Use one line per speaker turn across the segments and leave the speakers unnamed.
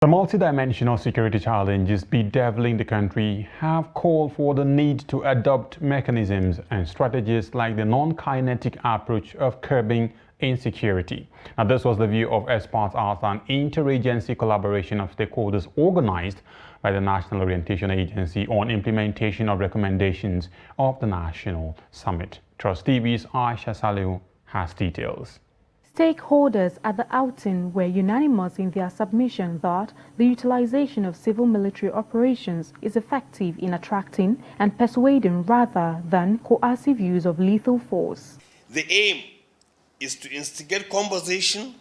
The multidimensional security challenges bedeviling the country have called for the need to adopt mechanisms and strategies like the non-kinetic approach of curbing insecurity. Now, this was the view of experts at an interagency collaboration of stakeholders organized by the National Orientation Agency on implementation of recommendations of the National Summit. Trust TV's Aisha Salihu has details.
Stakeholders at the outing were unanimous in their submission that the utilization of civil-military operations is effective in attracting and persuading rather than coercive use of lethal force.
The aim is to instigate conversation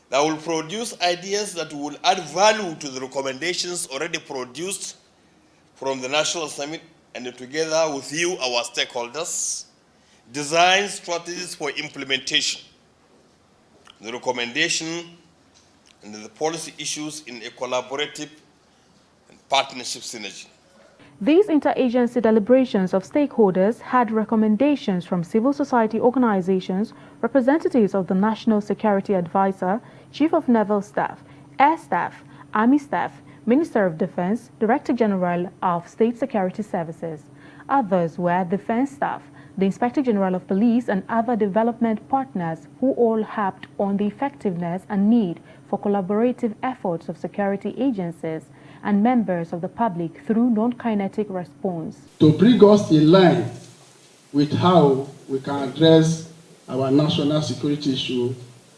that will produce ideas that will add value to the recommendations already produced from the National Summit, and together with you, our stakeholders, design strategies for implementation. The recommendation and the policy issues in a collaborative and partnership synergy.
These interagency deliberations of stakeholders had recommendations from civil society organizations, representatives of the National Security Advisor, Chief of Naval Staff, Air Staff, Army Staff, Minister of Defense, Director General of State Security Services. Others were Defense Staff, the Inspector General of Police and other development partners who all harped on the effectiveness and need for collaborative efforts of security agencies and members of the public through non-kinetic response.
To bring us in line with how we can address our national security issue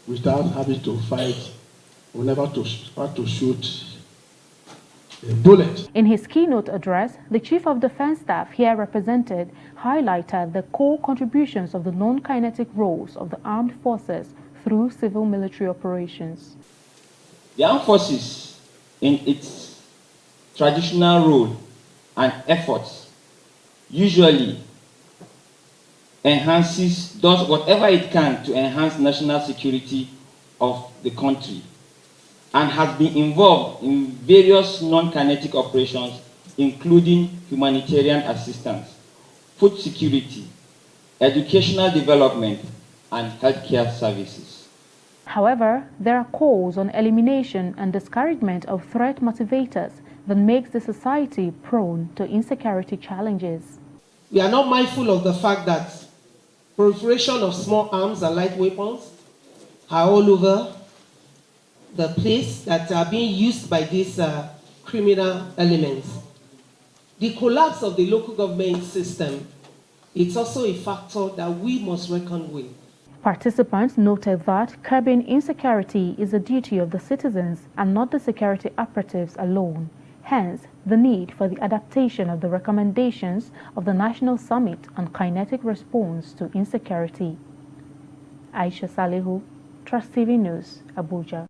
without having to fight or never to have to shoot a bullet.
In his keynote address, the Chief of Defense Staff here represented highlighted the core contributions of the non-kinetic roles of the armed forces through civil-military operations.
The armed forces, in its traditional role and efforts, usually does whatever it can to enhance national security of the country, and has been involved in various non-kinetic operations, including humanitarian assistance, food security, educational development, and healthcare services.
However, there are calls on elimination and discouragement of threat motivators that makes the society prone to insecurity challenges.
We are not mindful of the fact that proliferation of small arms and light weapons are all over the place that are being used by these criminal elements. The collapse of the local government system is also a factor that we must reckon with.
Participants noted that curbing insecurity is a duty of the citizens and not the security operatives alone. Hence, the need for the adaptation of the recommendations of the National Summit on Kinetic Response to Insecurity. Aisha Salihu, Trust TV News, Abuja.